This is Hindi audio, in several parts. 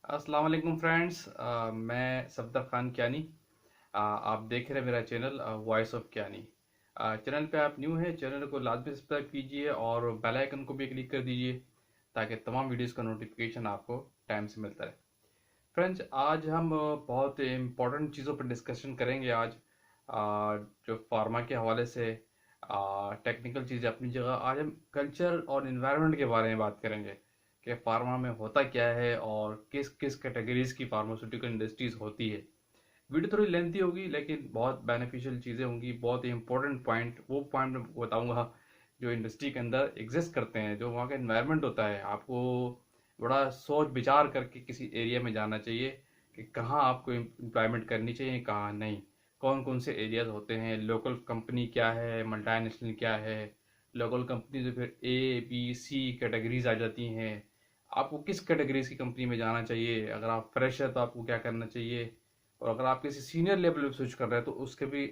अस्सलाम वालेकुम फ्रेंड्स। मैं सफदर खान कियानी। आप देख रहे हैं मेरा channel voice of Kiyani. Channel पे आप न्यू हैं, चैनल को लाजमी सब्सक्राइब कीजिए और बेल आइकन को भी क्लिक कर दीजिए ताकि तमाम वीडियोस का नोटिफिकेशन आपको टाइम से मिलता रहे। फ्रेंड्स, आज हम बहुत इम्पोर्टेंट चीज़ों पर डिस्कशन करेंगे। आज जो फार्मा के हवाले से टेक्निकल चीज़ें अपनी जगह, आज हम कल्चर और इन्वायरमेंट के बारे में बात करेंगे कि फार्मा में होता क्या है और किस किस कैटेगरीज की फार्मास्यूटिकल इंडस्ट्रीज होती है। वीडियो थोड़ी लेंथी होगी लेकिन बहुत बेनिफिशियल चीज़ें होंगी, बहुत ही इंपॉर्टेंट पॉइंट, वो पॉइंट मैं बताऊंगा जो इंडस्ट्री के अंदर एग्जिस्ट करते हैं, जो वहाँ का इन्वायरमेंट होता है। आपको बड़ा सोच विचार करके किसी एरिया में जाना चाहिए कि कहाँ आपको एम्प्लॉयमेंट करनी चाहिए, कहाँ नहीं, कौन कौन से एरियाज होते हैं, लोकल कंपनी क्या है, मल्टीनेशनल क्या है। लोकल कंपनी तो फिर ए बी सी कैटेगरीज आ जाती हैं। आपको किस कैटेगरीज की कंपनी में जाना चाहिए, अगर आप फ्रेश है तो आपको क्या करना चाहिए, और अगर आप किसी सीनियर लेवल पे स्विच कर रहे हैं तो उसके भी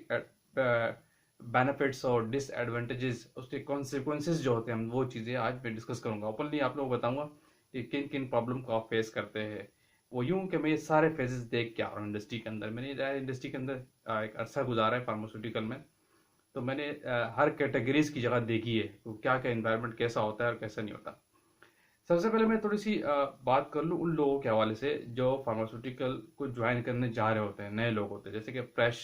बेनिफिट्स और डिसएडवांटेजेस, उसके कॉन्सिक्वेंसेस जो होते हैं, हम वो चीज़ें आज मैं डिस्कस करूंगा। ओपनली आप लोगों को बताऊंगा कि किन किन प्रॉब्लम को आप फेस करते हैं। वो यूं कि मैं ये सारे फेजेस देख के आ रहा हूँ इंडस्ट्री के अंदर। मैंने इंडस्ट्री के अंदर एक अरसा गुजारा है फार्मास्यूटिकल में, तो मैंने हर कैटेगरीज की जगह देखी है, तो क्या क्या इन्वायरमेंट कैसा होता है और कैसा नहीं होता। सबसे पहले मैं थोड़ी सी बात कर लूँ उन लोगों के हवाले से जो फार्मास्यूटिकल को ज्वाइन करने जा रहे होते हैं, नए लोग होते हैं, जैसे कि फ्रेश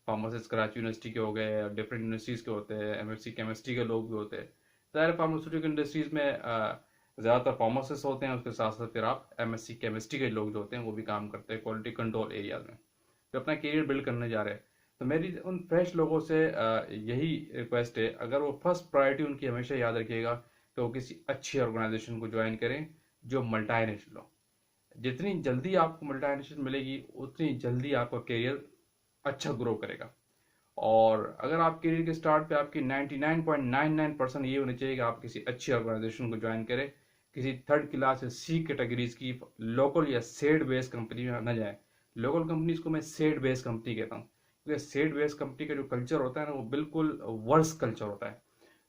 फार्मासिस्ट कराची यूनिवर्सिटी के हो गए, डिफरेंट यूनिवर्सिटीज़ के होते हैं, एमएफसी केमिस्ट्री के लोग भी होते हैं। ज़ाहिर फार्मास्यूटिकल इंडस्ट्रीज़ में ज़्यादातर फार्मासिस्ट होते हैं, उसके साथ साथ फिर आप एमएससी केमिस्ट्री के लोग जो होते हैं वो भी काम करते हैं क्वालिटी कंट्रोल एरियाज में, जो अपना करियर बिल्ड करने जा रहे हैं। तो मेरी उन फ्रेश लोगों से यही रिक्वेस्ट है, अगर वो फर्स्ट प्रायोरिटी उनकी हमेशा याद रखिएगा कि वो किसी अच्छी ऑर्गेनाइजेशन को ज्वाइन करें जो मल्टीनेशनल हो। जितनी जल्दी आपको मल्टीनेशनल मिलेगी उतनी जल्दी आपका करियर अच्छा ग्रो करेगा। और अगर आप करियर के स्टार्ट पे आपकी 99.99% ये होनी चाहिए कि आप किसी अच्छी ऑर्गेनाइजेशन को ज्वाइन करें, किसी थर्ड क्लास या सी कैटेगरीज की लोकल या सेड बेस्ड कंपनी में न जाए। लोकल कंपनीज को मैं सेड बेस्ड कंपनी कहता हूँ, क्योंकि सेड बेस्ड कंपनी का जो कल्चर होता है ना, वो बिल्कुल वर्स कल्चर होता है।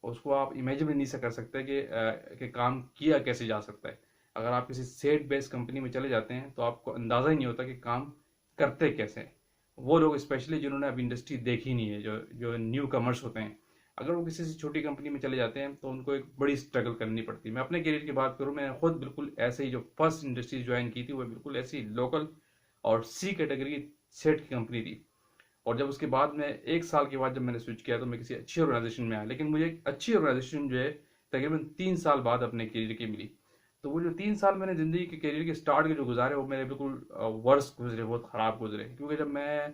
उसको आप इमेजिन भी नहीं कर सकते कि काम किया कैसे जा सकता है। अगर आप किसी सेट बेस्ड कंपनी में चले जाते हैं तो आपको अंदाज़ा ही नहीं होता कि काम करते कैसे हैं वो लोग, स्पेशली जिन्होंने अभी इंडस्ट्री देखी नहीं है, जो जो न्यू कमर्स होते हैं। अगर वो किसी से छोटी कंपनी में चले जाते हैं तो उनको एक बड़ी स्ट्रगल करनी पड़ती है। मैं अपने करियर की बात करूँ, मैंने खुद बिल्कुल ऐसे ही जो फर्स्ट इंडस्ट्री ज्वाइन की थी वो बिल्कुल ऐसी लोकल और सी कैटेगरी की सेट की कंपनी थी। और जब उसके बाद में 1 साल के बाद जब मैंने स्विच किया तो मैं किसी अच्छी ऑर्गेनाइजेशन में आया, लेकिन मुझे एक अच्छी ऑर्गेनाइजेशन जो है तकरीबन 3 साल बाद अपने करियर की मिली। तो वो जो 3 साल मैंने जिंदगी के करियर के स्टार्ट के जो गुजारे वो मेरे बिल्कुल वर्स गुजरे, बहुत खराब गुजरे, क्योंकि जब मैं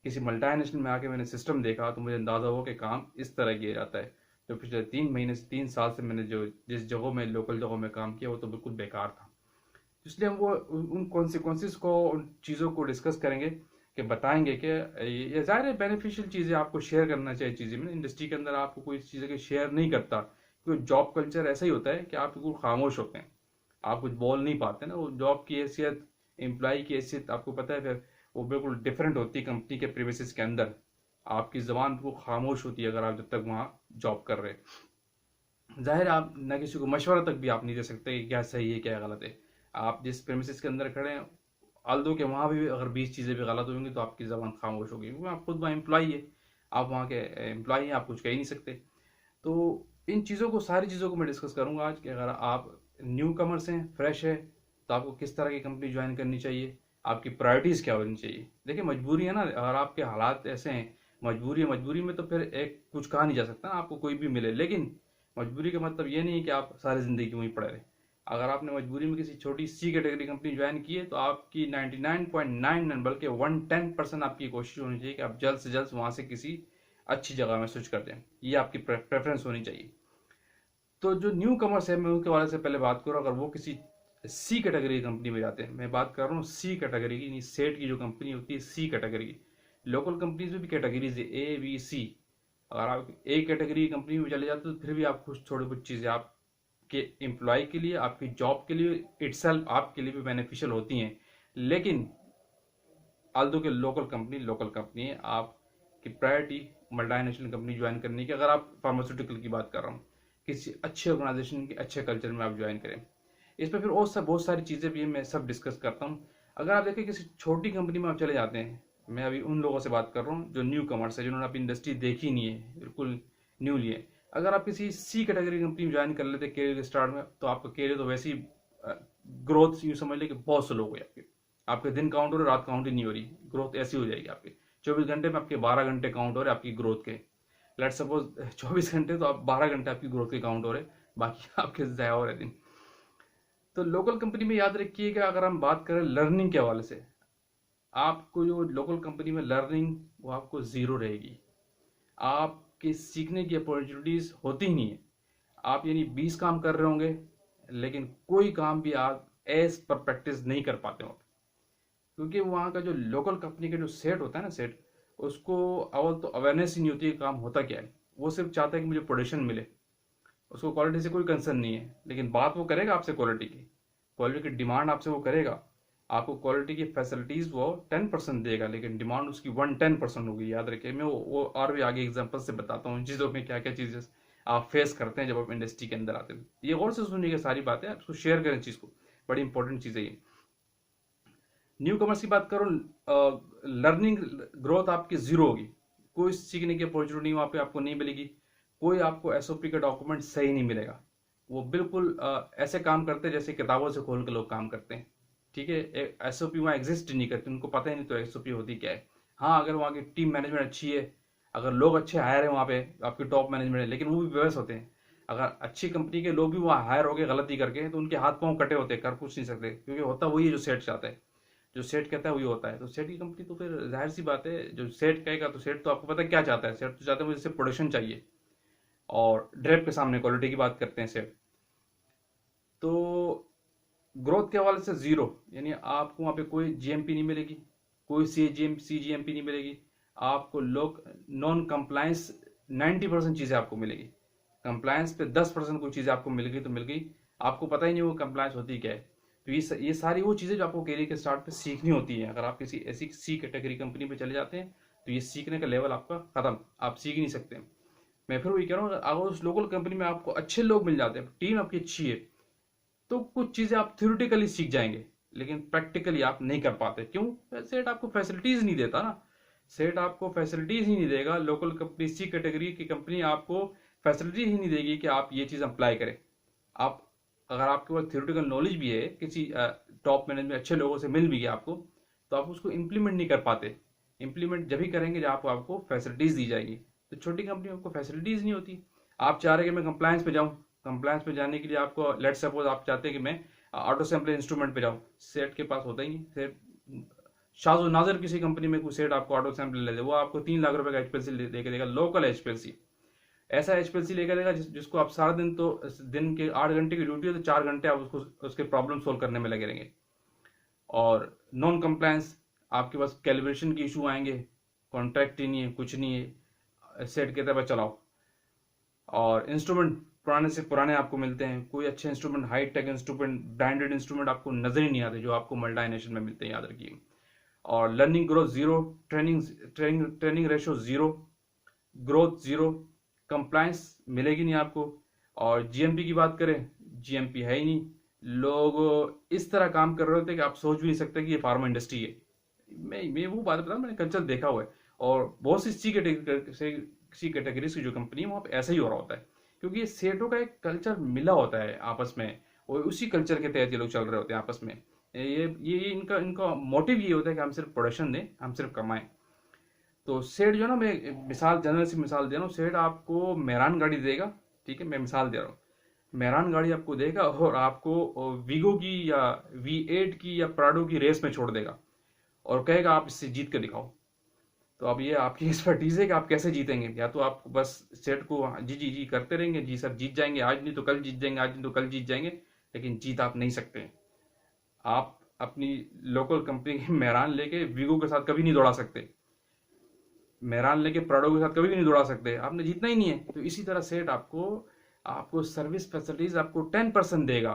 किसी मल्टीनेशनल में आके मैंने सिस्टम देखा तो मुझे अंदाजा हुआ कि काम इस तरह किया जाता है। जो पिछले 3 महीने से 3 साल से मैंने जो जिस जगहों में लोकल जगहों में काम किया वो तो बिल्कुल बेकार था। इसलिए हम वो उन कॉन्सिक्वेंसेस को, उन चीज़ों को डिस्कस करेंगे कि बताएंगे कि ये ज़ाहिर है बेनिफिशियल चीज़ें आपको शेयर करना चाहिए। चीज़ें में इंडस्ट्री के अंदर आपको कोई चीज़ें के शेयर नहीं करता, क्योंकि जॉब कल्चर ऐसा ही होता है कि आप बिल्कुल खामोश होते हैं, आप कुछ बोल नहीं पाते ना। वो जॉब की हैसियत, एम्प्लॉय की हैसियत आपको पता है, फिर वो बिल्कुल डिफरेंट होती है कंपनी के प्रीमिसेस के अंदर। आपकी जबान बिल्कुल खामोश होती है अगर आप जब तक वहाँ जॉब कर रहे हैं। जाहिर है आप न किसी को मशवरा तक भी आप नहीं दे सकते कि क्या सही है क्या गलत है। आप जिस प्रेमिसेस के अंदर खड़े हैं, आल्दो के वहाँ भी अगर 20 चीज़ें भी गलत होंगी तो आपकी ज़बान खामोश होगी, क्योंकि आप खुद वहाँ एम्प्लॉई है, आप वहाँ के एम्प्लॉई हैं, आप कुछ कह ही नहीं सकते। तो इन चीज़ों को, सारी चीज़ों को मैं डिस्कस करूँगा आज कि अगर आप न्यू कमर्स हैं, फ्रेश है, तो आपको किस तरह की कंपनी ज्वाइन करनी चाहिए, आपकी प्रायोरिटीज़ क्या होनी चाहिए। देखिए मजबूरी है ना, अगर आपके हालात ऐसे हैं, मजबूरी है, मजबूरी में तो फिर एक कुछ कहा नहीं जा सकता ना, आपको कोई भी मिले। लेकिन मजबूरी का मतलब ये नहीं है कि आप सारी ज़िंदगी वहीं पड़े रहे। अगर आपने मजबूरी में किसी छोटी सी कैटेगरी कंपनी ज्वाइन की है तो आपकी 99.99 बल्कि 110% आपकी कोशिश होनी चाहिए कि आप जल्द से जल्द वहाँ से किसी अच्छी जगह में स्विच कर दें। ये आपकी प्रेफरेंस होनी चाहिए। तो जो न्यू कमर्स है, मैं उनके बारे से पहले बात करूँ, अगर वो किसी सी कैटेगरी की कंपनी में जाते हैं, मैं बात कर रहा हूँ सी कैटेगरी की, नहीं सेट की जो कंपनी होती है सी कैटेगरी की। लोकल कंपनीज में भी कैटेगरीज है ए बी सी। अगर आप ए कैटेगरी की कंपनी में चले जाते हो तो फिर भी आप कुछ थोड़ी बहुत चीज़ें आपके एम्प्लॉय के लिए, आपकी जॉब के लिए, इटसेल्फ आपके लिए भी बेनिफिशियल होती हैं। लेकिन आल्दो के लोकल कंपनी है, आपकी प्रायोरिटी मल्टीनेशनल कंपनी ज्वाइन करने की, अगर आप फार्मास्यूटिकल की बात कर रहा हूँ, किसी अच्छे ऑर्गेनाइजेशन के अच्छे कल्चर में आप ज्वाइन करें। इस पर फिर और सब बहुत सारी चीज़ें भी मैं सब डिस्कस करता हूँ। अगर आप देखें किसी छोटी कंपनी में आप चले जाते हैं, मैं अभी उन लोगों से बात कर रहा हूँ जो न्यू कमर्स है, जिन्होंने अपनी इंडस्ट्री देखी नहीं है, बिल्कुल न्यूली है। अगर आप किसी सी कैटेगरी कंपनी में ज्वाइन कर लेते करियर के स्टार्ट में, तो आपका करियर तो वैसे ही ग्रोथ यूँ समझ ले कि बहुत स्लो हो गई आपकी। आपके दिन काउंट हो रहे, रात काउंट ही नहीं हो रही, ग्रोथ ऐसी हो जाएगी आपकी। 24 घंटे में आपके 12 घंटे काउंट हो रहे आपकी ग्रोथ के। लेट सपोज 24 घंटे, तो आप 12 घंटे आपकी ग्रोथ के काउंट हो रहे, बाकी आपके ज़ाया हो रहे दिन। तो लोकल कंपनी में याद रखिए कि अगर हम बात करें लर्निंग के हवाले से, आपको जो लोकल कंपनी में लर्निंग वो आपको ज़ीरो रहेगी। आपके सीखने की अपॉर्चुनिटीज़ होती ही नहीं है। आप यानी 20 काम कर रहे होंगे, लेकिन कोई काम भी आप एज पर प्रैक्टिस नहीं कर पाते हो, क्योंकि वहाँ का जो लोकल कंपनी का जो सेट होता है ना, सेट, उसको अव्वल तो अवेयरनेस ही नहीं होती है काम होता क्या है। वो सिर्फ चाहता है कि मुझे प्रोडक्शन मिले, उसको क्वालिटी से कोई कंसर्न नहीं है। लेकिन बात वो करेगा आपसे क्वालिटी की, क्वालिटी की डिमांड आपसे वो करेगा। आपको क्वालिटी की फैसिलिटीज़ वो 10% देगा, लेकिन डिमांड उसकी 110% होगी। याद रखिए, मैं वो और भी आगे एग्जांपल से बताता हूँ चीज़ों में क्या क्या चीज़ें आप फेस करते हैं जब आप इंडस्ट्री के अंदर आते हैं। ये और से सुनिएगा सारी बातें, आप उसको शेयर करें चीज़ को, बड़ी इंपॉर्टेंट चीज़ है ये। न्यू कमर्स की बात करो, लर्निंग ग्रोथ आपकी ज़ीरो होगी। कोई सीखने की अपॉर्चुनिटी वहाँ पे आपको नहीं मिलेगी। कोई आपको एसओपी का डॉक्यूमेंट सही नहीं मिलेगा। वो बिल्कुल ऐसे काम करते हैं जैसे किताबों से खोल के लोग काम करते हैं। ठीक है, एसओपी वहाँ एग्जिस्ट नहीं करती, उनको पता ही नहीं तो एसओपी होती क्या है। हाँ, अगर वहाँ की टीम मैनेजमेंट अच्छी है, अगर लोग अच्छे हायर है वहाँ पे, आपकी टॉप मैनेजमेंट है, लेकिन वो भी व्यवस्थ होते हैं। अगर अच्छी कंपनी के लोग भी वहाँ हायर हो गए गलती करके, तो उनके हाथ पांव कटे होते हैं, कर कुछ नहीं सकते, क्योंकि होता वही है जो सेट चाहता है। जो सेट कहता है वही होता है। तो सेट की कंपनी तो फिर जाहिर सी बात है, जो सेट कहेगा, तो सेट तो आपको पता है क्या चाहता है। सेट तो चाहता है मुझे सिर्फ प्रोडक्शन चाहिए, और ड्रेप के सामने क्वालिटी की बात करते हैं सेट। तो ग्रोथ के हवाले से जीरो, यानी आपको वहाँ पे कोई जीएमपी नहीं मिलेगी, कोई सीजीएमपी नहीं मिलेगी। आपको लोग नॉन कंप्लायंस 90% चीज़ें आपको मिलेगी। कंप्लायंस पे 10% कोई चीज़ें आपको मिल गई तो मिल गई, आपको पता ही नहीं वो कंप्लायंस होती क्या है। तो ये सारी वो चीज़ें जो आपको करियर के स्टार्ट पे सीखनी होती है। अगर आप किसी ऐसी सी कैटेगरी कंपनी पे चले जाते हैं, तो ये सीखने का लेवल आपका ख़त्म, आप सीख ही नहीं सकते। मैं फिर वही कह रहा हूँ, अगर उस लोकल कंपनी में आपको अच्छे लोग मिल जाते हैं, टीम आपकी अच्छी है, तो कुछ चीज़ें आप थ्योरेटिकली सीख जाएंगे, लेकिन प्रैक्टिकली आप नहीं कर पाते। क्यों? सेट आपको फैसिलिटीज़ नहीं देता ना। सेट आपको फैसिलिटीज़ ही नहीं देगा। लोकल कंपनी, सी कैटेगरी की कंपनी आपको फैसिलिटी ही नहीं देगी कि आप ये चीज़ अप्लाई करें। आप, अगर आपके पास थ्योरेटिकल नॉलेज भी है, किसी टॉप मैनेजमेंट अच्छे लोगों से मिल भी गया आपको, तो आप उसको इम्प्लीमेंट नहीं कर पाते। इम्प्लीमेंट जब ही करेंगे जब आपको फैसिलिटीज़ दी जाएगी। तो छोटी कंपनी में आपको फैसिलिटीज़ नहीं होती। आप चाह रहे कि मैं कंप्लायंस पे जाऊँ, कंप्लायंस पे जाने के लिए आपको, लेट सपोज आप चाहते हैं कि मैं ऑटो सैम्पलिंग इंस्ट्रूमेंट पे जाऊँ, सेट के पास होता ही नहीं। सेट शाजो नाजर किसी कंपनी में कोई सेट आपको ऑटो सैम्पल ले दे, वो आपको 3 लाख रुपए का एचपीएलसी लेके देगा, लोकल एचपीएलसी। ऐसा एचपीएलसी लेकर देगा जिसको आप सारा दिन, तो दिन के 8 घंटे की ड्यूटी है, तो 4 घंटे आप उसको उसके प्रॉब्लम सोल्व करने में लगे रहेंगे। और नॉन कंप्लायंस, आपके पास कैलिब्रेशन के इशू आएंगे, कॉन्ट्रैक्ट ही नहीं है, कुछ नहीं है, सेट के तरफ चलाओ। और इंस्ट्रूमेंट पुराने से पुराने आपको मिलते हैं, कोई अच्छे instrument, high tech instrument, branded instrument आपको नजर ही नहीं आते जो आपको मल्टीनेशनल में मिलते हैं, याद रखिए। और learning growth zero, training training training ratio zero, growth zero, compliance मिलेगी नहीं आपको। और जीएमपी की बात करें, जीएमपी है ही नहीं। लोग इस तरह काम कर रहे होते हैं कि आप सोच भी नहीं सकते कि ये फार्मा इंडस्ट्री है। मैं वो बात बता, मैंने कल्चर देखा हुआ है, और बहुत सी सी कैटेगरीज की जो कंपनी है वहाँ पे ऐसा ही हो रहा होता है, क्योंकि ये सेटों का एक कल्चर मिला होता है आपस में, और उसी कल्चर के तहत ये लोग चल रहे होते हैं आपस में। ये इनका इनका मोटिव ये होता है कि हम सिर्फ प्रोडक्शन दें, हम सिर्फ कमाएं। तो सेठ जो है ना, मैं मिसाल, जनरल सी मिसाल दे रहा हूँ, सेठ आपको मेहरान गाड़ी देगा, ठीक है, मैं मिसाल दे रहा हूँ, मेहरान गाड़ी आपको देगा और आपको वीगो की या V8 की या प्राडो की रेस में छोड़ देगा, और कहेगा आप इससे जीत कर दिखाओ। तो अब ये आपकी एक्सपर्टीज है कि आप कैसे जीतेंगे। या तो आप बस सेट को जी जी जी करते रहेंगे, जी सर जीत जाएंगे, आज नहीं तो कल जीत जाएंगे, आज नहीं तो कल जीत जाएंगे, लेकिन जीत आप नहीं सकते। आप अपनी लोकल कंपनी की मेहरान लेके वीगो के साथ कभी नहीं दौड़ा सकते, मेहरान लेके प्राडो के साथ कभी भी नहीं दौड़ा सकते, आपने जीतना ही नहीं है। तो इसी तरह सेट आपको आपको सर्विस फैसिलिटीज आपको 10% देगा,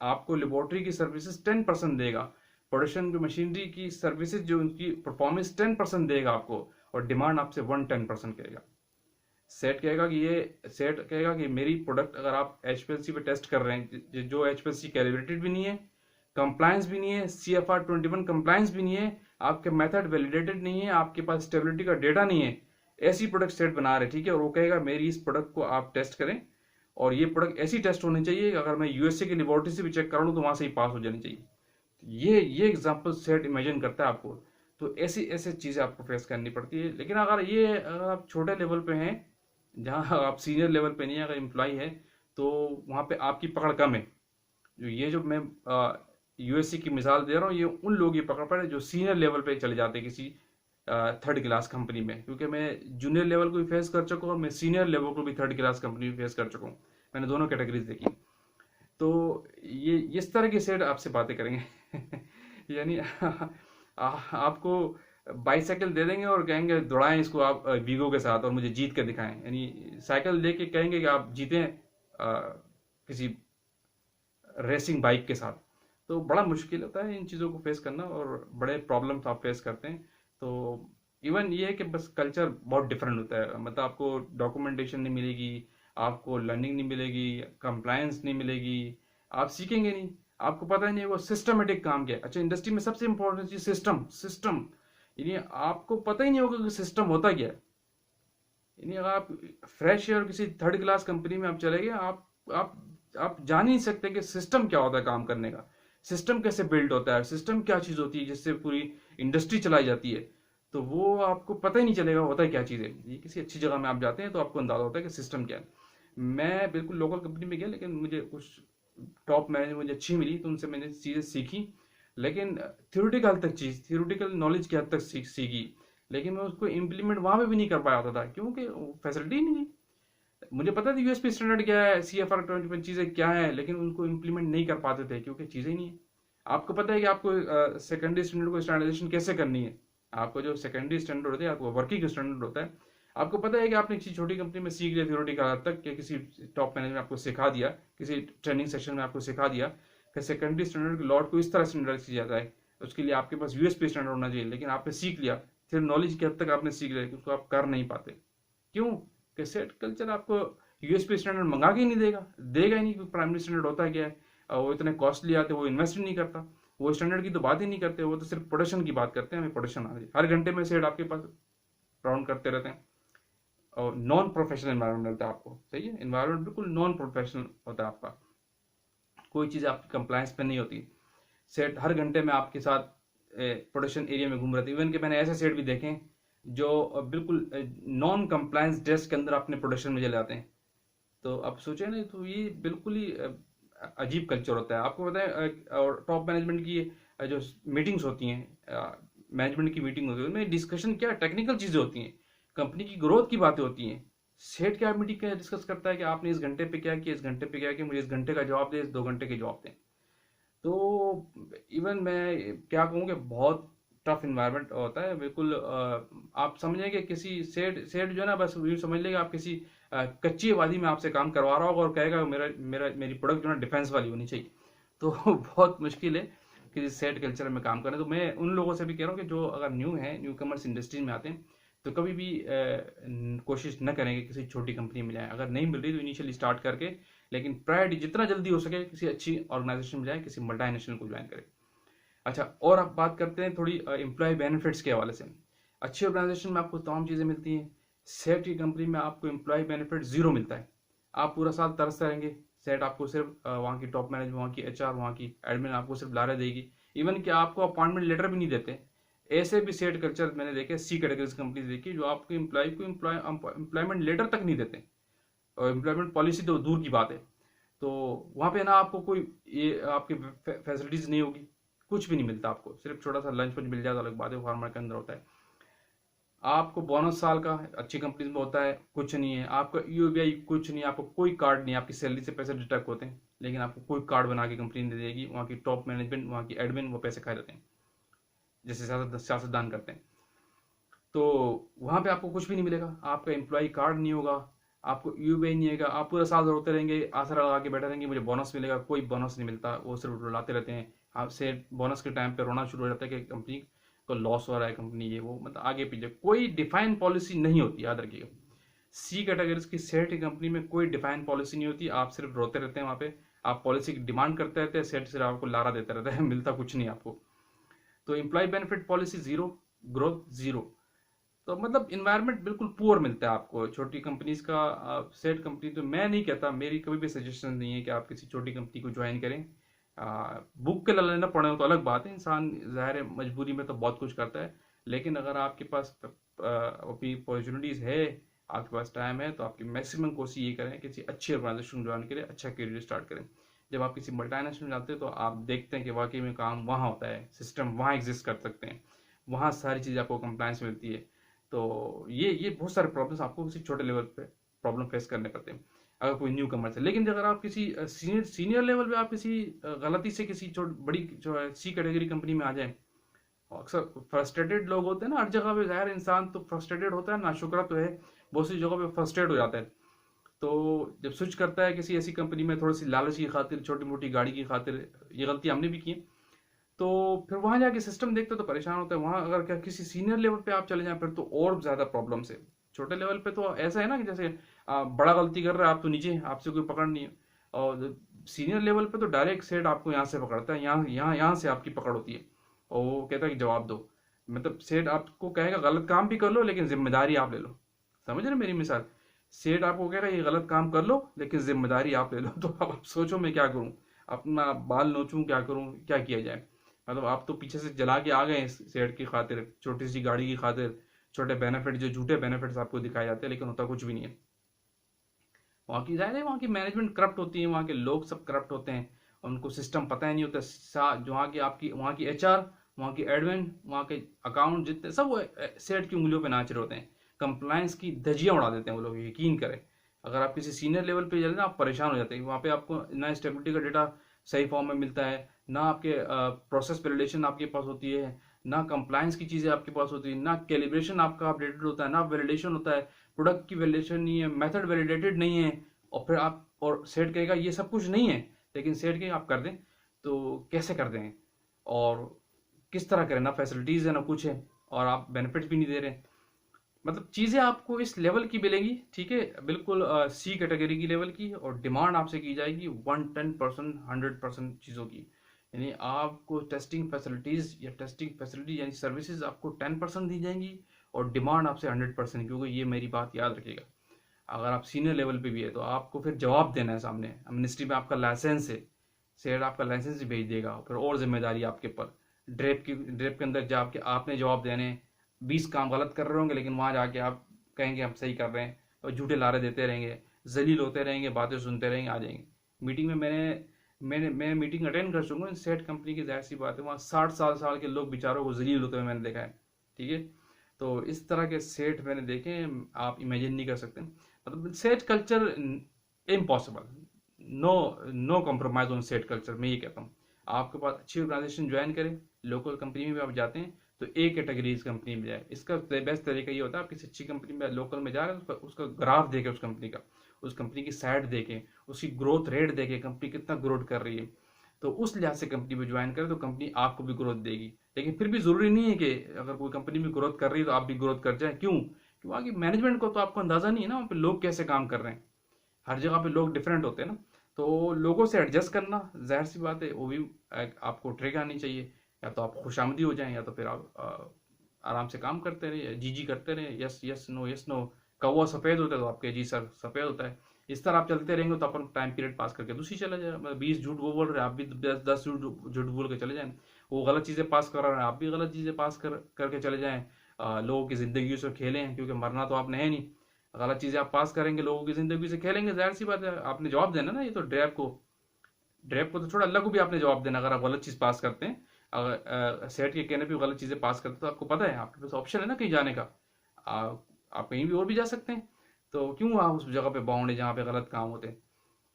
आपको लेबोरेटरी की सर्विसेज 10% देगा, प्रोडक्शन की मशीनरी की सर्विसेज जो उनकी परफॉर्मेंस 10% देगा आपको, और डिमांड आपसे 110% करेगा। सेट कहेगा कि मेरी प्रोडक्ट अगर आप HPLC पे टेस्ट कर रहे हैं, जो HPLC कैलिब्रेटेड भी नहीं है, कंप्लायंस भी नहीं है, CFR 21 कंप्लायंस भी नहीं है, आपके मेथड वैलिडेटेड नहीं है, आपके पास स्टेबिलिटी का डेटा नहीं है, ऐसी प्रोडक्ट सेट बना रहे, ठीक है, और वो कहेगा मेरी इस प्रोडक्ट को आप टेस्ट करें और ये प्रोडक्ट ऐसी टेस्ट होनी चाहिए कि अगर मैं USA की लेबोरेटरी से भी चेक करूँ तो वहां से ही पास हो जानी चाहिए। ये एग्जाम्पल सेट इमेजिन करता है आपको। तो ऐसी ऐसी चीज़ें आपको फेस करनी पड़ती है। लेकिन अगर आप छोटे लेवल पे हैं, जहाँ आप सीनियर लेवल पे नहीं है, अगर एम्प्लॉय है, तो वहाँ पे आपकी पकड़ कम है। जो मैं USA की मिसाल दे रहा हूँ, ये उन लोगों की पकड़ पड़े जो सीनियर लेवल पे चले जाते हैं किसी थर्ड क्लास कंपनी में, क्योंकि मैं जूनियर लेवल को भी फेस कर चुका हूँ, मैं सीनियर लेवल को भी थर्ड क्लास कंपनी में फेस कर चुका हूँ। मैंने दोनों कैटेगरीज देखी। तो ये इस तरह के सेट आपसे बातें करेंगे यानी आपको बाइसाइकिल दे देंगे और कहेंगे दौड़ाएं इसको आप वीगो के साथ और मुझे जीत कर दिखाएं। यानी साइकिल दे के कहेंगे कि आप जीतें किसी रेसिंग बाइक के साथ। तो बड़ा मुश्किल होता है इन चीज़ों को फेस करना और बड़े प्रॉब्लम्स आप फेस करते हैं। तो इवन ये है कि बस कल्चर बहुत डिफरेंट होता है। मतलब आपको डॉक्यूमेंटेशन नहीं मिलेगी, आपको लर्निंग नहीं मिलेगी, कंप्लायंस नहीं मिलेगी, आप सीखेंगे नहीं, आपको पता ही नहीं वो सिस्टमेटिक काम क्या है। अच्छा, इंडस्ट्री में सबसे इंपॉर्टेंट चीज सिस्टम सिस्टम यानी आपको पता ही नहीं होगा कि सिस्टम होता क्या है। यानी अगर आप फ्रेश और किसी थर्ड क्लास कंपनी में आप चले गए, आप जान ही नहीं सकते कि सिस्टम क्या होता है काम करने का, सिस्टम कैसे बिल्ड होता है, सिस्टम क्या चीज होती है जिससे पूरी इंडस्ट्री चलाई जाती है। तो वो आपको पता ही नहीं चलेगा होता है क्या चीज़ है। ये किसी अच्छी जगह में आप जाते हैं तो आपको अंदाजा होता है कि सिस्टम क्या है। मैं बिल्कुल लोकल कंपनी में गया, लेकिन मुझे कुछ टॉप मैनेजर मुझे अच्छी मिली तो उनसे मैंने चीज़ें सीखी, लेकिन थियोरिटिकल नॉलेज की हद तक सीखी, लेकिन मैं उसको इम्प्लीमेंट वहां पे भी नहीं कर पाया होता था, क्योंकि फैसिलिटी नहीं थी। मुझे पता था USP स्टैंडर्ड क्या है, CFR 21 चीज़ें क्या है, लेकिन उनको इम्प्लीमेंट नहीं कर पाते थे क्योंकि चीज़ें ही नहीं है। आपको पता है कि आपको सेकेंडरी स्टैंडर्ड को स्टैंडर्डाइजेशन कैसे करनी है। आपको जो सेकेंडरी स्टैंडर्ड होता है, आपको वर्किंग स्टैंडर्ड होता है। आपको पता है कि आपने किसी छोटी कंपनी में सीख लिया थ्योरेटिकल हद तक, कि किसी टॉप मैनेजर ने आपको सिखा दिया, किसी ट्रेनिंग सेशन में आपको सिखा दिया कि सेकेंडरी स्टैंडर्ड के लॉट को इस तरह स्टैंडर्ड किया जाता है। उसके लिए आपके पास USP स्टैंडर्ड होना चाहिए, लेकिन आपने सीख लिया, फिर नॉलेज की हद तक आपने सीख लिया, उसको आप कर नहीं पाते। क्यों? कि सेट कल्चर आपको USP स्टैंडर्ड मंगा के ही नहीं देगा ही नहीं। प्राइमरी स्टैंडर्ड होता है क्या है, वो इतने कॉस्टली आते हैं, वो इन्वेस्ट नहीं करता, वो स्टैंडर्ड की तो बात ही नहीं करते, वो तो सिर्फ प्रोडक्शन की बात करते हैं। हमें प्रोडक्शन आ रही हर घंटे में सेट आपके पास राउंड करते रहते हैं, और नॉन प्रोफेशनल एनवायरमेंट मिलता है आपको। सही है, एनवायरमेंट बिल्कुल नॉन प्रोफेशनल होता है आपका, कोई चीज़ आपकी कंप्लायंस पे नहीं होती। सेट हर घंटे में आपके साथ प्रोडक्शन एरिया में घूम रहे थे। इवन कि मैंने ऐसे सेट भी देखे जो बिल्कुल नॉन कंप्लायंस डेस्क के अंदर अपने प्रोडक्शन में चले जाते हैं। तो आप सोचे ना, तो ये बिल्कुल ही अजीब कल्चर होता है। आपको पता है और टॉप मैनेजमेंट की जो मीटिंग्स होती हैं, मैनेजमेंट की मीटिंग होती है, उनमें डिस्कशन क्या टेक्निकल चीज़ें होती हैं, कंपनी की ग्रोथ की बातें होती हैं। सेट क्या मीटिंग क्या डिस्कस करता है कि आपने इस घंटे पे क्या किया, इस घंटे पे क्या किया, मुझे इस घंटे का जवाब दे, इस 2 घंटे के जवाब दें। तो इवन मैं क्या कहूँ कि बहुत टफ इन्वायरमेंट होता है बिल्कुल। आप समझें कि किसी सेट जो है ना, बस यूँ समझ लेगा आप किसी कच्ची आबादी में आपसे काम करवा रहा होगा और कहेगा मेरी प्रोडक्ट जो है डिफेंस वाली होनी चाहिए। तो बहुत मुश्किल है किसी सेट कल्चर में काम करना। तो मैं उन लोगों से भी कह रहा हूँ कि जो अगर न्यू कमर्स इंडस्ट्री में आते हैं, तो कभी भी कोशिश न करें कि किसी छोटी कंपनी में जाएं। अगर नहीं मिल रही तो इनिशियली स्टार्ट करके, लेकिन प्रायोरिटी जितना जल्दी हो सके किसी अच्छी ऑर्गेनाइजेशन में जाए, किसी मल्टीनेशनल को ज्वाइन करें। अच्छा, और अब बात करते हैं थोड़ी एम्प्लॉय बेनिफिट्स के हवाले से। अच्छी ऑर्गेनाइजेशन में आपको तमाम चीज़ें मिलती हैं। सेट की कंपनी में आपको एम्प्लॉय बेनिफिट जीरो मिलता है। आप पूरा साल तरसते रहेंगे। सेट आपको सिर्फ वहाँ की टॉप मैनेजमेंट, वहाँ की HR, वहाँ की एडमिन आपको सिर्फ लारे देगी। इवन कि आपको अपॉइंटमेंट लेटर भी नहीं देते। ऐसे भी सेट कल्चर मैंने देखे, C कैटेगरीज कंपनी देखी, जो आपके एम्प्लॉय को एम्प्लॉयमेंट लेटर तक नहीं देते, और एम्प्लॉयमेंट पॉलिसी तो दूर की बात है। तो वहाँ पे ना आपको कोई ये आपकी फैसिलिटीज नहीं होगी, कुछ भी नहीं मिलता आपको, सिर्फ छोटा सा लंच मिल जाता, अलग बात है, फार्मा के अंदर होता है। आपको बोनस साल का अच्छी कंपनीज में होता है, कुछ नहीं है। आपका EOBI कुछ नहीं, आपको कोई कार्ड नहीं, आपकी सैलरी से पैसे डिडक्ट होते हैं, लेकिन आपको कोई कार्ड बना के कंपनी नहीं देगी। वहाँ की टॉप मैनेजमेंट, वहाँ की एडमिन वो पैसे खा जाते हैं, जैसे सियासतदान करते हैं। तो वहाँ पे आपको कुछ भी नहीं मिलेगा, आपका एम्प्लॉय कार्ड नहीं होगा, आपको EOBI नहीं होगा। आप पूरा साल रोते रहेंगे, आसरा लगा के बैठे रहेंगे मुझे बोनस मिलेगा, कोई बोनस नहीं मिलता। वो सिर्फ रुलाते रहते हैं आपसे। बोनस के टाइम पे रोना शुरू हो जाता है कि कंपनी को लॉस हो रहा है, कंपनी ये वो, मतलब आगे पीछे कोई डिफाइन पॉलिसी नहीं होती, याद रखिएगा। सी कैटेगरीज की सेठ की कंपनी में कोई डिफाइन पॉलिसी नहीं होती, आप सिर्फ रोते रहते हैं वहाँ पे, आप पॉलिसी की डिमांड करते रहते हैं, सेठ सिर्फ आपको लारा देते रहता है, मिलता कुछ नहीं आपको। तो employ benefit policy zero, growth zero. तो मतलब इन्वायरमेंट बिल्कुल पुअर मिलता है आपको छोटी कंपनीज का। सेट कंपनी तो मैं नहीं कहता, मेरी कभी भी सजेशन नहीं है कि आप किसी छोटी कंपनी को ज्वाइन करें। बुक के लेना पड़े तो अलग बात है, इंसान ज़ाहिर है मजबूरी में तो बहुत कुछ करता है, लेकिन अगर आपके पास अभी अपॉर्चुनिटीज़ है, आपके पास टाइम है, तो आपकी मैक्सिमम कोशिश ये करें किसी अच्छी ऑर्गेनाइजेशन ज्वाइन करें, अच्छा करियर स्टार्ट करें। जब आप किसी मल्टीनेशनल जाते हैं तो आप देखते हैं कि वाकई में काम वहाँ होता है, सिस्टम वहाँ एग्जिस्ट कर सकते हैं, वहाँ सारी चीज़ आपको कंप्लायंस मिलती है। तो ये बहुत सारे प्रॉब्लम्स आपको किसी छोटे लेवल पे प्रॉब्लम फेस करने पड़ते हैं अगर कोई न्यू कमर से। लेकिन अगर आप किसी सीनियर लेवल पे आप किसी गलती से किसी बड़ी जो है सी कैटेगरी कंपनी में आ जाए, अक्सर फ्रस्ट्रेटेड लोग होते हैं ना हर जगह पे, ज़ाहिर इंसान तो फ्रस्ट्रेटेड होता है, नाशुक्रा तो है, बहुत सी जगह पे फ्रस्ट्रेट हो जाता है। तो जब स्विच करता है किसी ऐसी कंपनी में थोड़ी सी लालच की खातिर, छोटी मोटी गाड़ी की खातिर, ये गलती हमने भी की, तो फिर वहां जाके सिस्टम देखते तो परेशान होता है। वहां अगर क्या किसी सीनियर लेवल पे आप चले जाएं फिर तो और ज्यादा प्रॉब्लम है। छोटे लेवल पे तो ऐसा है ना कि जैसे बड़ा गलती कर रहा है आप तो नीचे, आपसे कोई पकड़ नहीं है, और सीनियर लेवल पे तो डायरेक्ट सेट आपको यहाँ से पकड़ता है, यहाँ से आपकी पकड़ होती है, और वो कहता है कि जवाब दो। मतलब सेठ आपको कहेगा गलत काम भी कर लो लेकिन जिम्मेदारी आप ले लो। समझ रहे मेरी मिसाल? सेठ आपको कहेगा ये गलत काम कर लो लेकिन जिम्मेदारी आप ले लो। तो अब आप सोचो मैं क्या करूं, अपना बाल नोचूं, क्या करूं, क्या किया जाए? मतलब आप तो पीछे से जला के आ गए सेठ की खातिर, छोटी सी गाड़ी की खातिर, छोटे बेनिफिट, जो झूठे बेनिफिट्स आपको दिखाए जाते हैं लेकिन होता कुछ भी नहीं है। वहाँ की जाहिर है वहाँ की मैनेजमेंट करप्ट होती है, वहाँ के लोग सब करप्ट होते हैं, उनको सिस्टम पता ही नहीं होता। जो वहाँ की आपकी वहाँ की एचआर, वहाँ की एडमिन, वहाँ के अकाउंट जितने सब वो सेठ की उंगलियों पे नाच रहे होते हैं, कंप्लायंस की धज्जियां उड़ा देते हैं वो लोग, यकीन करें। अगर आप किसी सीनियर लेवल पे चले ना आप परेशान हो जाते हैं, वहाँ पे आपको ना स्टेबिलिटी का डेटा सही फॉर्म में मिलता है, ना आपके प्रोसेस वैलिडेशन आपके पास होती है, ना कंप्लायंस की चीज़ें आपके पास होती है, ना कैलिब्रेशन आपका अपडेटेड होता है, ना वैलिडेशन होता है, प्रोडक्ट की वैलिडेशन नहीं है, मेथड वैलिडेटेड नहीं है। और फिर आप और सेट कहेगा ये सब कुछ नहीं है, लेकिन सेट कहेगा आप कर दें, तो कैसे कर दें और किस तरह करें? ना फैसिलिटीज़ है ना कुछ है, और आप बेनिफिट भी नहीं दे रहे। मतलब चीज़ें आपको इस लेवल की मिलेंगी, ठीक है, बिल्कुल सी कैटेगरी की लेवल की, और डिमांड आपसे की जाएगी 110%, 100% चीज़ों की। यानी आपको टेस्टिंग फैसिलिटीज़ या टेस्टिंग फैसिलिटी यानी सर्विसेज आपको 10% दी जाएंगी, और डिमांड आपसे 100%, क्योंकि ये मेरी बात याद रखिएगा। अगर आप सीनियर लेवल पे भी है तो आपको फिर जवाब देना है सामने, मिनिस्ट्री में आपका लाइसेंस है, सेठ आपका लाइसेंस ही भेज देगा, फिर और जिम्मेदारी आपके ऊपर। ड्रेप के अंदर जाके आपने जवाब देने, 20 काम गलत कर रहे होंगे लेकिन वहाँ जाके आप कहेंगे हम सही कर रहे हैं, और झूठे लारे देते रहेंगे, जलील होते रहेंगे, बातें सुनते रहेंगे, आ जाएंगे मीटिंग में। मैं मीटिंग अटेंड कर चुका हूँ सेठ कंपनी की, जाहिर सी बात है वहाँ 60 साल के लोग बेचारों को जलील होते हुए मैंने देखा है, ठीक है। तो इस तरह के सेठ मैंने देखे हैं, आप इमेजिन नहीं कर सकते। मतलब set culture impossible, no no compromise on set culture, मैं ये कहता हूँ। आपके पास अच्छी ऑर्गेनाइजेशन ज्वाइन करें, लोकल कंपनी में भी आप जाते हैं तो एक कैटेगरी इस कंपनी में जाए। इसका बेस्ट तरीका ये होता है आप किसी अच्छी कंपनी में लोकल में जा रहे हैं, उसका ग्राफ देखें, उस कंपनी का, उस कंपनी की साइड देखें, उसकी ग्रोथ रेट देखें, कंपनी कितना ग्रोथ कर रही है, तो उस लिहाज से कंपनी में ज्वाइन करें तो कंपनी आपको भी ग्रोथ देगी। लेकिन फिर भी जरूरी नहीं है कि अगर कोई कंपनी भी ग्रोथ कर रही है तो आप भी ग्रोथ कर जाए। क्यों? कि वहाँ की मैनेजमेंट को तो आपको अंदाजा नहीं है ना वहाँ पे लोग कैसे काम कर रहे हैं, हर जगह पे लोग डिफरेंट होते हैं ना, तो लोगों से एडजस्ट करना जाहिर सी बात है वो भी आपको ट्रिक आनी चाहिए। या तो आप खुशामदी हो जाएं, या तो फिर आप आराम से काम करते रहे, जी जी करते रहे, yes yes no yes no. कौवा सफ़ेद होता है तो आपके जी सर सफ़ेद होता है। इस तरह आप चलते रहेंगे तो अपन टाइम पीरियड पास करके दूसरी चला जाएगा। मतलब 20 झूठ वो बोल रहे हैं, आप भी 10 झूठ बोल के चले जाएं, वो गलत चीज़ें पास कर रहे हैं, आप भी गलत चीज़ें पास करके चले जाएं। लोगों की ज़िंदगी से खेलें, क्योंकि मरना तो आपने है नहीं। गलत चीज़ें आप पास करेंगे, लोगों की ज़िंदगी से खेलेंगे, जाहिर सी बात है आपने जवाब देना ना। ये तो ड्रैप को तो छोड़ा, अल्लाह को भी आपने जवाब देना अगर आप गलत चीज़ पास करते हैं। अगर सेठ के कहने पे गलत चीज़ें पास करते हैं तो आपको पता है आपके पास ऑप्शन है ना कहीं जाने का, आप कहीं भी और भी जा सकते हैं। तो क्यों आप उस जगह पे बाउंड है जहाँ पे गलत काम होते हैं?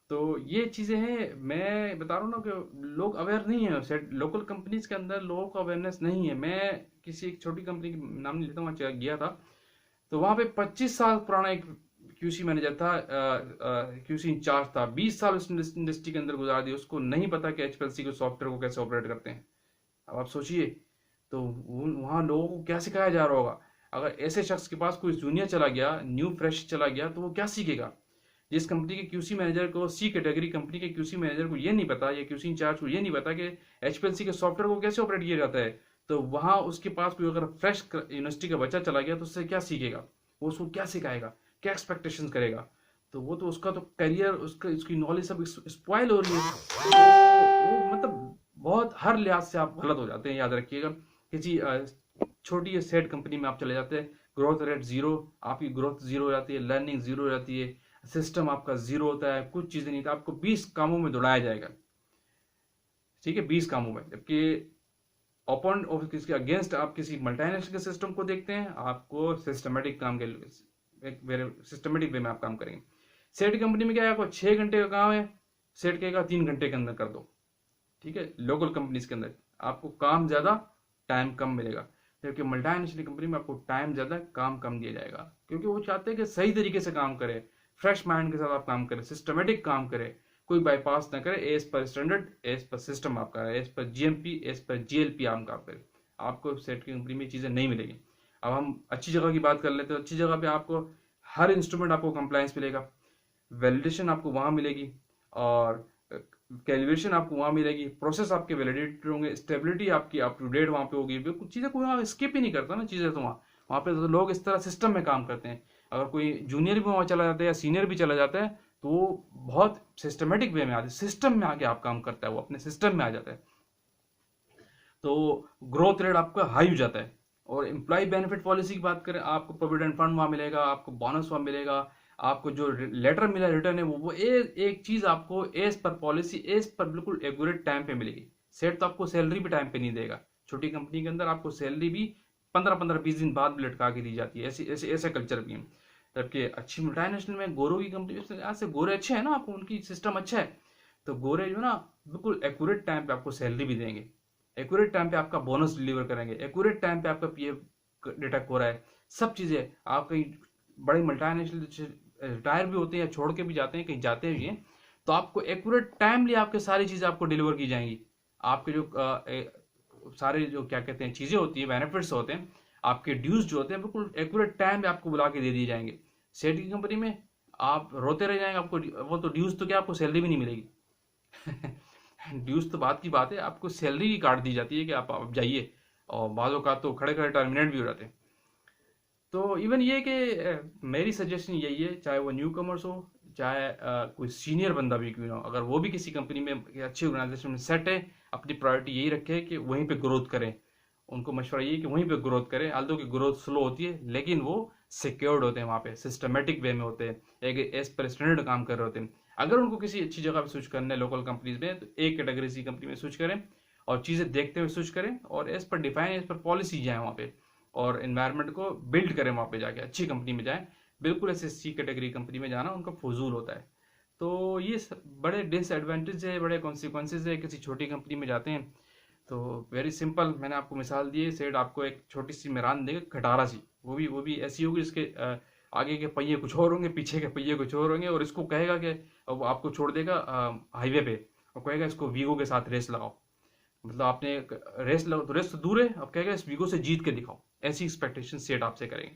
तो ये चीज़ें हैं, मैं बता रहा हूँ ना कि लोग अवेयर नहीं है, सेट लोकल कंपनीज के अंदर लोगों का अवेयरनेस नहीं है। मैं किसी एक छोटी कंपनी की नाम नहीं लेता, वहाँ गया था, तो वहाँ पे 25 साल पुराना एक क्यूसी मैनेजर था, क्यूसी इंचार्ज था, 20 साल उस इंडस्ट्री के अंदर गुजार दिए, उसको नहीं पता कि एचपीएलसी के सॉफ्टवेयर को कैसे ऑपरेट करते हैं। अब आप सोचिए, तो वहाँ लोगों को क्या सिखाया जा रहा होगा? अगर ऐसे शख्स के पास कोई जूनियर चला गया, न्यू फ्रेश चला गया, तो वो क्या सीखेगा? जिस कंपनी के क्यूसी मैनेजर को, सी कैटेगरी कंपनी के क्यूसी मैनेजर को ये नहीं पता, या क्यूसी इंचार्ज को ये नहीं पता कि एचपीएलसी के सॉफ्टवेयर को कैसे ऑपरेट किया जाता है, तो वहां उसके पास कोई अगर फ्रेश यूनिवर्सिटी का बच्चा चला गया तो उससे क्या सीखेगा? वो उसको क्या सिखाएगा, क्या एक्सपेक्टेशंस करेगा? तो वो तो उसका तो करियर, उसका उसकी नॉलेज सब स्पॉइल हो रही है। तो वो मतलब बहुत हर लिहाज से आप गलत हो जाते हैं, याद रखिएगा। किसी छोटी सेट कंपनी में आप चले जाते हैं, ग्रोथ रेट जीरो, आपकी ग्रोथ जीरो हो जाती है, लर्निंग जीरो हो जाती है, सिस्टम आपका जीरो होता है, कुछ चीजें नहीं, तो आपको 20 कामों में दौड़ाया जाएगा, ठीक है, 20 कामों में। जबकि ओपन और किसके अगेंस्ट आप किसी मल्टीनेशनल के सिस्टम को देखते हैं, आपको सिस्टमेटिक काम के एक सिस्टमेटिक वे में आप काम करेंगे। सेट कंपनी में क्या है, आपको 6 घंटे का काम है, सेट कहेगा 3 घंटे के अंदर कर दो, ठीक है। लोकल कंपनीज के अंदर आपको काम ज्यादा, टाइम कम मिलेगा। जबकि मल्टीनेशनल कंपनी में आपको टाइम ज्यादा, काम कम दिया जाएगा, क्योंकि वो चाहते हैं कि सही तरीके से काम करे, फ्रेश माइंड के साथ आप काम करें, सिस्टमेटिक काम करें, कोई बाईपास ना करे, as per standard, as per system आपका, as per GMP, as per GLP आप काम करें। आपको सेट की कंपनी में चीजें नहीं मिलेगी। अब हम अच्छी जगह की बात कर लेते हैं। अच्छी जगह पे आपको हर इंस्ट्रूमेंट आपको कंप्लायंस मिलेगा, वैलिडेशन आपको वहां मिलेगी, और कैलिब्रेशन आपको वहां मिलेगी, प्रोसेस आपके वैलिडेटेड होंगे, स्टेबिलिटी आपकी अप टू डेट वहां पे होगी। बिल्कुल चीजें कोई वहां स्किप ही नहीं करता ना चीजें, तो वहां पे तो लोग इस तरह सिस्टम में काम करते हैं। अगर कोई जूनियर भी वहां चला जाता है या सीनियर भी चला जाता है, तो वो बहुत सिस्टमेटिक वे में आते, सिस्टम में आके आप काम करता है, वो अपने सिस्टम में आ जाता है, तो ग्रोथ रेट आपका हाई हो जाता है। और एम्प्लॉय बेनिफिट पॉलिसी की बात करें, आपको प्रोविडेंट फंड वहां मिलेगा, आपको बोनस वहां मिलेगा, आपको जो लेटर मिला रिटर्न है वो एक चीज आपको as per policy, as per बिल्कुल एक्यूरेट टाइम पे मिलेगी। सेट तो आपको सैलरी भी टाइम पे नहीं देगा, छोटी कंपनी के अंदर आपको सैलरी भी 15-15-20 दिन बाद भी लटका के दी जाती है, ऐसे कल्चर भी है। जबकि अच्छी मल्टीनेशनल में गोरों की कंपनी, यहाँ से गोरे अच्छे हैं ना, आपको उनकी सिस्टम अच्छा है, तो गोरे जो है ना बिल्कुल एक्यूरेट टाइम पे आपको सैलरी भी देंगे, एक्यूरेट टाइम पे आपका बोनस डिलीवर करेंगे, एक्यूरेट टाइम पे आपका पीएफ डिटेक्ट हो रहा है, सब चीजें। आप कहीं बड़ी मल्टीनेशनल रिटायर भी होते हैं या छोड़ के भी जाते हैं, कहीं जाते भी हैं, तो आपको एक्यूरेट टाइमली आपके सारी चीजें आपको डिलीवर की जाएंगी। आपके जो सारे जो क्या कहते हैं चीजें होती है, बेनिफिट्स होते हैं, आपके ड्यूज जो होते हैं, बिल्कुल एक्यूरेट टाइम पे आपको बुला के दे दिए जाएंगे। सेठ की कंपनी में आप रोते रह जाएंगे, आपको वो तो ड्यूज तो क्या, आपको सैलरी भी नहीं मिलेगी। ड्यूज तो बात की बात है, आपको सैलरी ही काट दी जाती है कि आप जाइए, और बाजों का तो खड़े खड़े टर्मिनेट भी हो जाते हैं। तो इवन ये कि मेरी सजेशन यही है, चाहे वो न्यू कमर्स हो, चाहे कोई सीनियर बंदा भी क्यों ना हो, अगर वो भी किसी कंपनी में, अच्छी ऑर्गेनाइजेशन में सेट है, अपनी प्रायोरिटी यही रखे कि वहीं पे ग्रोथ करें। उनको मशवरा ये कि वहीं पे ग्रोथ करें, आल्दो की ग्रोथ स्लो होती है, लेकिन वो सिक्योर्ड होते हैं, वहाँ पे सिस्टमेटिक वे में होते हैं, एक एज पर स्टैंडर्ड काम कर रहे होते हैं। अगर उनको किसी अच्छी जगह पे स्विच करना है लोकल कंपनीज में, तो एक कैटेगरी सी कंपनी में स्विच करें, और चीज़ें देखते हुए स्विच करें, और as per define, as per policy जाए वहाँ पे, और इन्वायरमेंट को बिल्ड करें वहाँ पे जाके, अच्छी कंपनी में जाएं। बिल्कुल ऐसे सी कैटेगरी कंपनी में जाना उनका फजूल होता है। तो ये बड़े डिसएडवांटेज है, बड़े कॉन्सिक्वेंसेज है किसी छोटी कंपनी में जाते हैं। तो वेरी सिंपल, मैंने आपको मिसाल दी है, सेठ आपको एक छोटी सी मेरान देगा, खटारा सी, वो भी ऐसी होगी जिसके आगे के पहिए कुछ और होंगे, पीछे के पहिए कुछ और होंगे, और इसको कहेगा कि वो आपको छोड़ देगा हाईवे पे, और कहेगा इसको वीगो के साथ रेस लगाओ। मतलब आपने रेस लगाओ तो रेस तो दूर है, अब कहेगा इस वीगो से जीत के दिखाओ, ऐसी एक्सपेक्टेशन सेट आपसे करेंगे।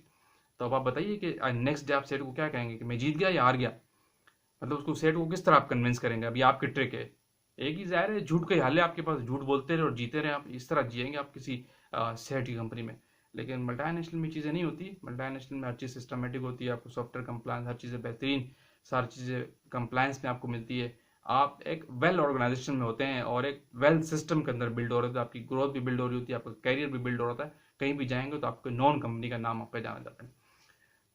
तो अब आप बताइए कि नेक्स्ट डे आप सेट को क्या कहेंगे कि मैं जीत गया या हार गया? मतलब उसको सेट को किस तरह आप कन्विंस करेंगे? अभी आपकी ट्रिक है, एक ही जाहिर है, झूठ के हाले आपके पास, झूठ बोलते रहे और जीते रहे, आप इस तरह जिएंगे आप किसी सेट की कंपनी में। लेकिन मल्टीनेशनल में चीज़ें नहीं होती, मल्टीनेशनल में हर चीज़ सिस्टमेटिक होती है, आपको सॉफ्टवेयर कंप्लायंस, हर चीज़ें बेहतरीन, सारी चीज़ें कंप्लायंस में आपको मिलती है। आप एक वेल ऑर्गेनाइजेशन में होते हैं, और एक वेल सिस्टम के अंदर बिल्ड हो रहे होते हैं, आपकी ग्रोथ भी बिल्ड हो रही होती है, आपका करियर भी बिल्ड हो रहा है। कहीं भी जाएंगे तो आपको नॉन कंपनी का नाम आपका जाना जाता है।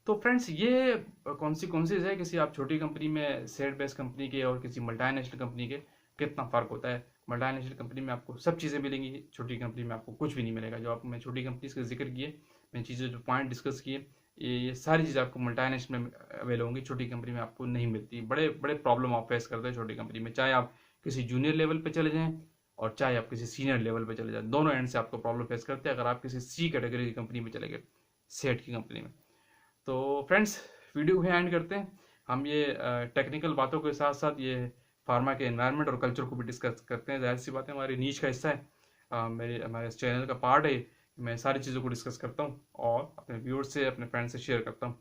तो फ्रेंड्स, ये कॉन्सिक्वेंसेज है किसी आप छोटी कंपनी में, सेट बेस्ड कंपनी के, और किसी मल्टीनेशनल कंपनी के, कितना फ़र्क होता है। मल्टीनेशनल कंपनी में आपको सब चीज़ें मिलेंगी, छोटी कंपनी में आपको कुछ भी नहीं मिलेगा। जो आप मैं छोटी कंपनीज का जिक्र किए, मैं चीज़ें जो पॉइंट डिस्कस किए, ये सारी चीज़ें आपको मल्टीनेशनल में अवेल होंगी, छोटी कंपनी में आपको नहीं मिलती। बड़े बड़े प्रॉब्लम आप फेस करते हैं छोटी कंपनी में, चाहे आप किसी जूनियर लेवल पर चले जाएँ, और चाहे आप किसी सीनियर लेवल पर चले जाएँ, दोनों एंड से आपको प्रॉब्लम फेस करते हैं अगर आप किसी सी कैटेगरी की कंपनी में चले गए, सेट की कंपनी में। तो फ्रेंड्स, वीडियो को एंड करते हैं। हम ये टेक्निकल बातों के साथ साथ ये फार्मा के एनवायरनमेंट और कल्चर को भी डिस्कस करते हैं। जाहिर सी बात है, हमारी नीच का हिस्सा है, मेरे हमारे चैनल का पार्ट है मैं सारी चीज़ों को डिस्कस करता हूँ और अपने व्यूअर्स से, अपने फ्रेंड से शेयर करता हूँ।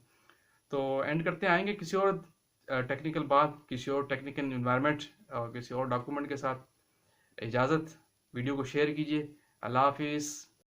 तो एंड करते आएंगे किसी और टेक्निकल बात, किसी और टेक्निकल इन्वायरमेंट और किसी और डॉक्यूमेंट के साथ। इजाज़त, वीडियो को शेयर कीजिए। अल्लाह हाफिज़।